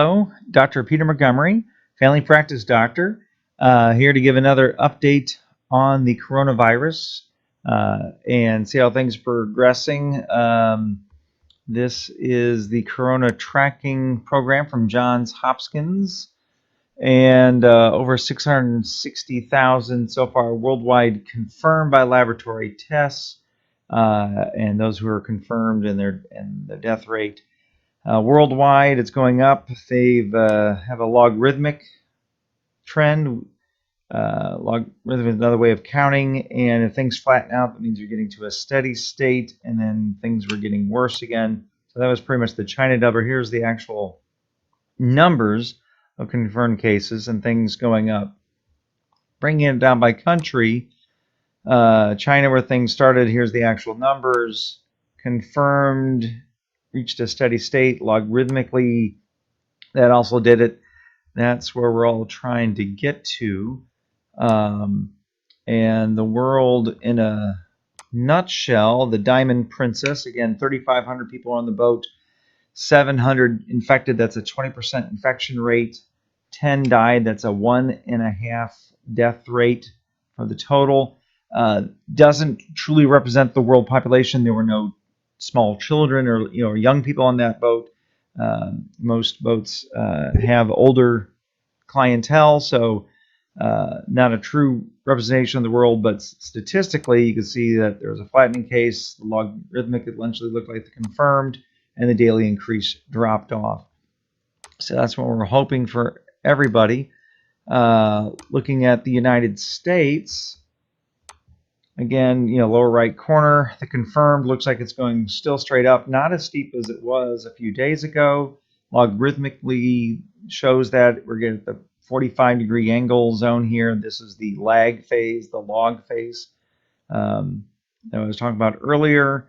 Hello, Dr. Peter Montgomery, family practice doctor, here to give another update on the coronavirus and see how things are progressing. This is the Corona Tracking Program from Johns Hopkins, and over 660,000 so far worldwide confirmed by laboratory tests, and those who are confirmed and the death rate. Worldwide, it's going up. They've have a logarithmic trend. Logarithm is another way of counting, and if things flatten out, that means you're getting to a steady state, and then things were getting worse again. So that was pretty much the China double. Here's the actual numbers of confirmed cases and things going up. Bringing it down by country, China, where things started, here's the actual numbers. Confirmed, reached a steady state logarithmically. That also did it. That's where we're all trying to get to. And the world in a nutshell, the Diamond Princess, again, 3,500 people on the boat, 700 infected. That's a 20% infection rate. 10 died. That's a 1.5 death rate for the total. Doesn't truly represent the world population. There were no small children or young people on that boat. Most boats have older clientele, so not a true representation of the world, but statistically you can see that there was a flattening case. The logarithmic eventually looked like the confirmed, and the daily increase dropped off. So that's what we're hoping for everybody. Looking at the United States, again, lower right corner, the confirmed looks like it's going still straight up, not as steep as it was a few days ago. Logarithmically shows that we're getting the 45-degree angle zone here. This is the lag phase, the log phase that I was talking about earlier.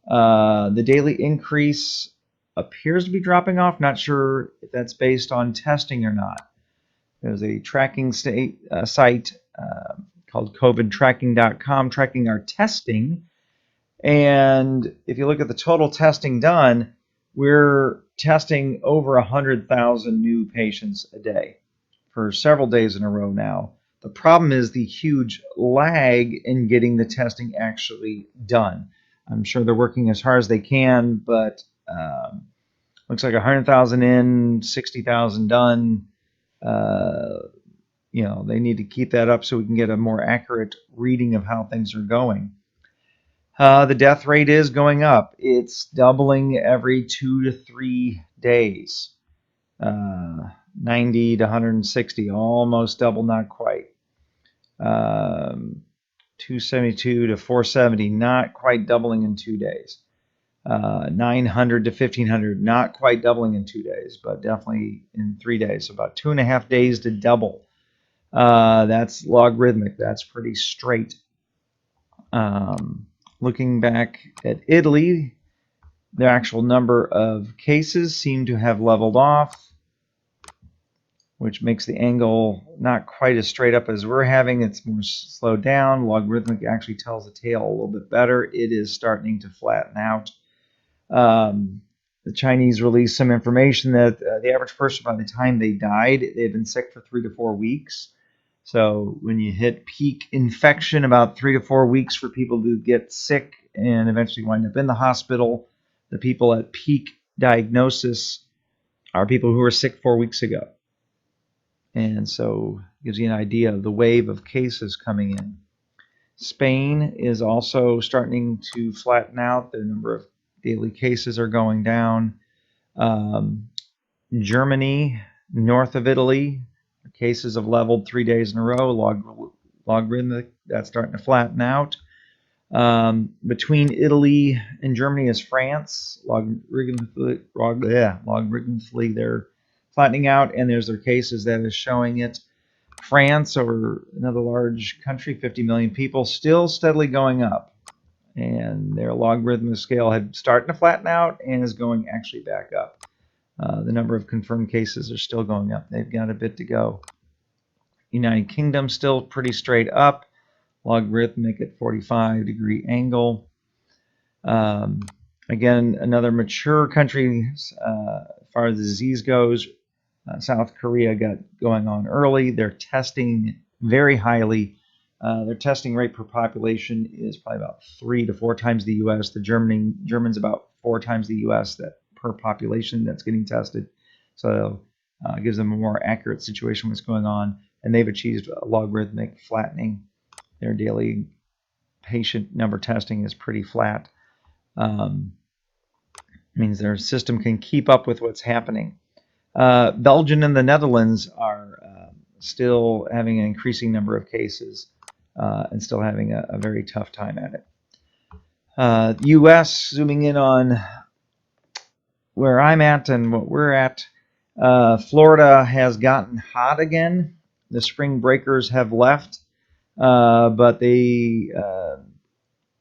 The daily increase appears to be dropping off. Not sure if that's based on testing or not. There's a tracking site called covidtracking.com tracking our testing. And if you look at the total testing done, we're testing over 100,000 new patients a day for several days in a row now. The problem is the huge lag in getting the testing actually done. I'm sure they're working as hard as they can, but looks like 100,000 in, 60,000 done. They need to keep that up so we can get a more accurate reading of how things are going. The death rate is going up. It's doubling every 2 to 3 days. 90 to 160, almost double, not quite. 272 to 470, not quite doubling in 2 days. 900 to 1,500, not quite doubling in 2 days, but definitely in 3 days. So about 2.5 days to double. That's logarithmic. That's pretty straight. Looking back at Italy, the actual number of cases seem to have leveled off, which makes the angle not quite as straight up as we're having. It's more slowed down. Logarithmic actually tells the tale a little bit better. It is starting to flatten out. The Chinese released some information that the average person, by the time they died, they've been sick for 3 to 4 weeks. So when you hit peak infection, about 3 to 4 weeks for people to get sick and eventually wind up in the hospital. The people at peak diagnosis are people who were sick 4 weeks ago. And so it gives you an idea of the wave of cases coming in. Spain is also starting to flatten out. The number of daily cases are going down. Germany, north of Italy, cases have leveled 3 days in a row. Logarithmic, that's starting to flatten out. Between Italy and Germany is France. Logarithmically, they're flattening out, and there's their cases that is showing it. France, or another large country, 50 million people, still steadily going up. And their logarithmic scale had started to flatten out and is going actually back up. The number of confirmed cases are still going up. They've got a bit to go. United Kingdom still pretty straight up. Logarithmic at 45-degree angle. Again, another mature country as far as the disease goes. South Korea got going on early. They're testing very highly. Their testing rate per population is probably about 3 to 4 times the U.S. The Germans about 4 times the U.S. that per population that's getting tested. So it gives them a more accurate situation what's going on. And they've achieved a logarithmic flattening. Their daily patient number testing is pretty flat. Means their system can keep up with what's happening. Belgium and the Netherlands are still having an increasing number of cases and still having a very tough time at it. U.S., zooming in on where I'm at and what we're at, Florida has gotten hot again. The spring breakers have left, but they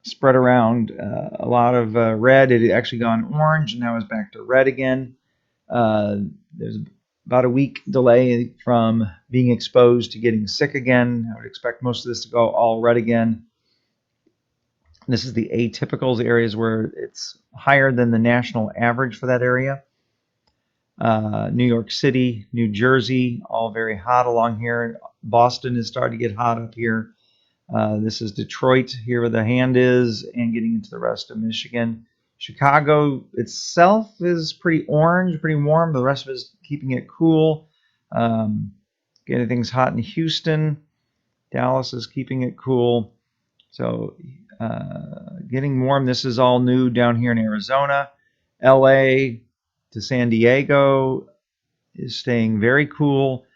spread around a lot of red. It had actually gone orange, and now it's back to red again. There's about a week delay from being exposed to getting sick again. I would expect most of this to go all red again. This is the atypicals areas where it's higher than the national average for that area. New York City, New Jersey, all very hot along here. Boston is starting to get hot up here. This is Detroit, here where the hand is, and getting into the rest of Michigan. Chicago itself is pretty orange, pretty warm. The rest of it is keeping it cool. Getting things hot in Houston. Dallas is keeping it cool. So getting warm. This is all new down here in Arizona. LA to San Diego is staying very cool.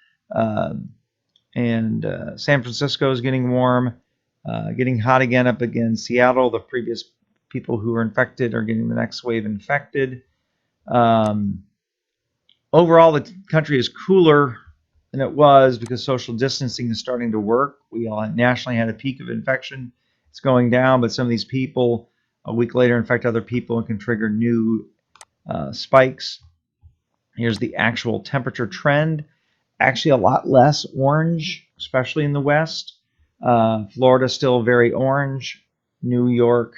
And San Francisco is getting warm, getting hot again up against Seattle. The previous people who were infected are getting the next wave infected. Overall, the country is cooler than it was because social distancing is starting to work. We all nationally had a peak of infection. It's going down, but some of these people a week later infect other people and can trigger new spikes. Here's the actual temperature trend. Actually, a lot less orange, especially in the West. Florida still very orange. New York,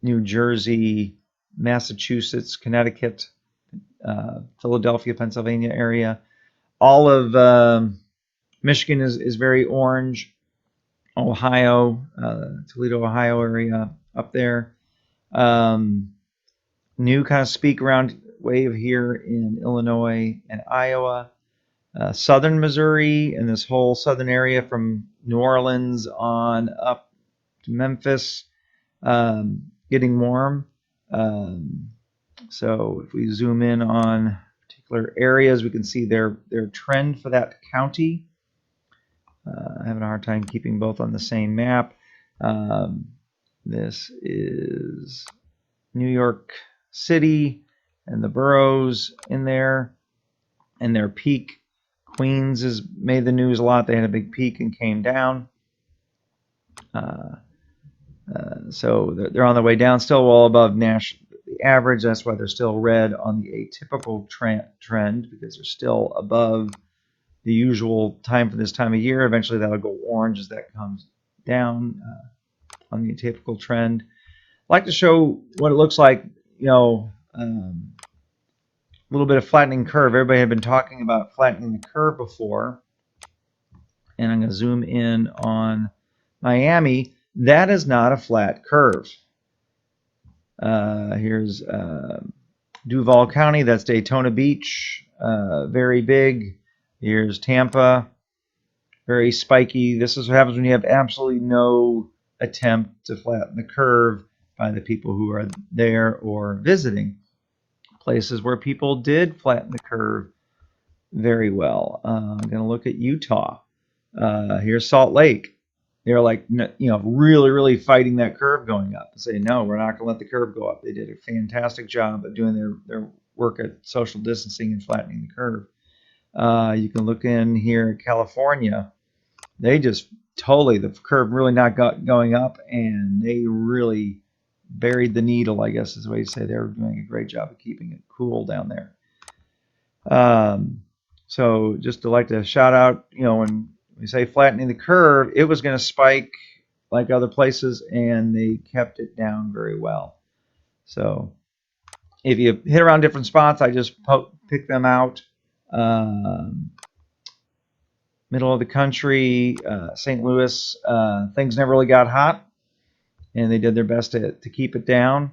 New Jersey, Massachusetts, Connecticut, Philadelphia, Pennsylvania area. All of Michigan is very orange. Ohio, Toledo, Ohio area up there. New kind of speak around wave here in Illinois and Iowa. Southern Missouri and this whole southern area from New Orleans on up to Memphis, getting warm. So if we zoom in on particular areas, we can see their trend for that county. Having a hard time keeping both on the same map. This is New York City and the boroughs in there, and their peak. Queens has made the news a lot. They had a big peak and came down. So they're on their way down, still well above national the average. That's why they're still red on the atypical trend, because they're still above the usual time for this time of year. Eventually that'll go orange as that comes down on the atypical trend. I'd like to show what it looks like, a little bit of flattening curve. Everybody had been talking about flattening the curve before. And I'm going to zoom in on Miami. That is not a flat curve. Here's Duval County. That's Daytona Beach. Very big. Here's Tampa. Very spiky. This is what happens when you have absolutely no attempt to flatten the curve by the people who are there or visiting. Places where people did flatten the curve very well. I'm going to look at Utah. Here's Salt Lake. They're like, really, really fighting that curve going up and say, no, we're not going to let the curve go up. They did a fantastic job at doing their work at social distancing and flattening the curve. You can look in here at California. They just totally, the curve really not going up, and they really buried the needle, I guess is the way you say. They were doing a great job of keeping it cool down there. So just to like to shout out, when we say flattening the curve, it was going to spike like other places, and they kept it down very well. So if you hit around different spots, I just pick them out. Middle of the country, St. Louis, things never really got hot, and they did their best to keep it down.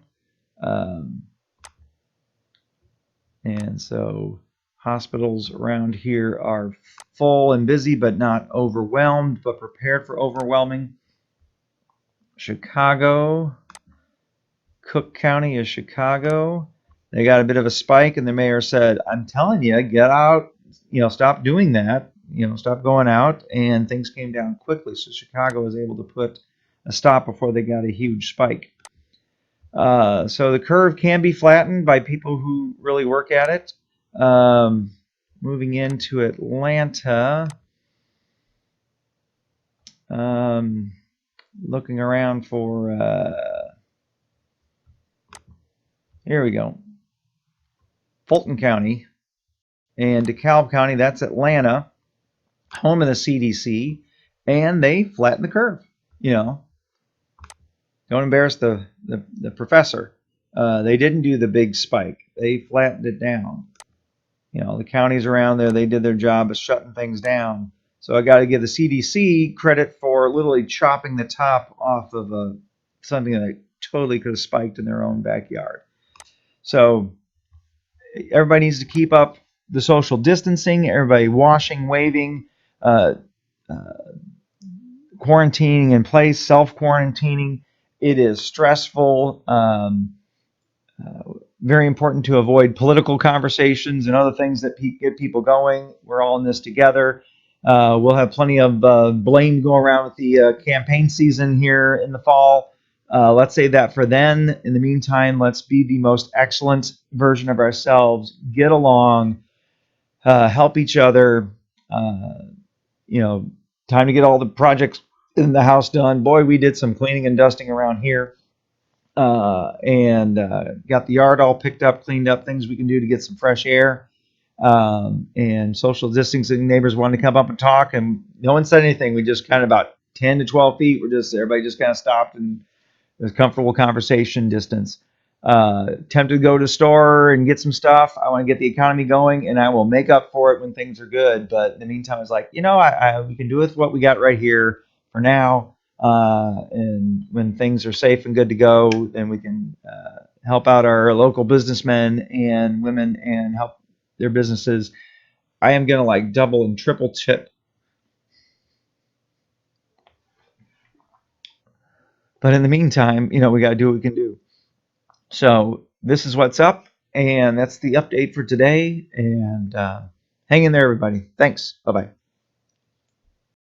And so hospitals around here are full and busy, but not overwhelmed, but prepared for overwhelming. Chicago, Cook County is Chicago. They got a bit of a spike, and the mayor said, I'm telling you, get out, stop doing that, stop going out. And things came down quickly. So Chicago was able to put a stop before they got a huge spike. So the curve can be flattened by people who really work at it. Moving into Atlanta, looking around for, here we go, Fulton County and DeKalb County, that's Atlanta, home of the CDC, and they flattened the curve. Don't embarrass the professor. They didn't do the big spike. They flattened it down. The counties around there, they did their job of shutting things down. So I got to give the CDC credit for literally chopping the top off of something that totally could have spiked in their own backyard. So everybody needs to keep up the social distancing, everybody washing, waving, quarantining in place, self-quarantining. It is stressful. Very important to avoid political conversations and other things that get people going. We're all in this together. We'll have plenty of blame go around with the campaign season here in the fall. Let's save that for then. In the meantime, let's be the most excellent version of ourselves. Get along, help each other. Time to get all the projects in the house done. Boy, we did some cleaning and dusting around here. And got the yard all picked up, cleaned up, things we can do to get some fresh air. And social distancing, neighbors wanted to come up and talk, and no one said anything. We just kind of about 10 to 12 feet. Everybody just kind of stopped, and it was comfortable conversation distance. Tempted to go to the store and get some stuff. I want to get the economy going, and I will make up for it when things are good. But in the meantime, it's like, we can do with what we got right here for now. And when things are safe and good to go, then we can help out our local businessmen and women and help their businesses. I am going to like double and triple tip. But in the meantime, we got to do what we can do. So this is what's up, and that's the update for today. And hang in there, everybody. Thanks. Bye-bye.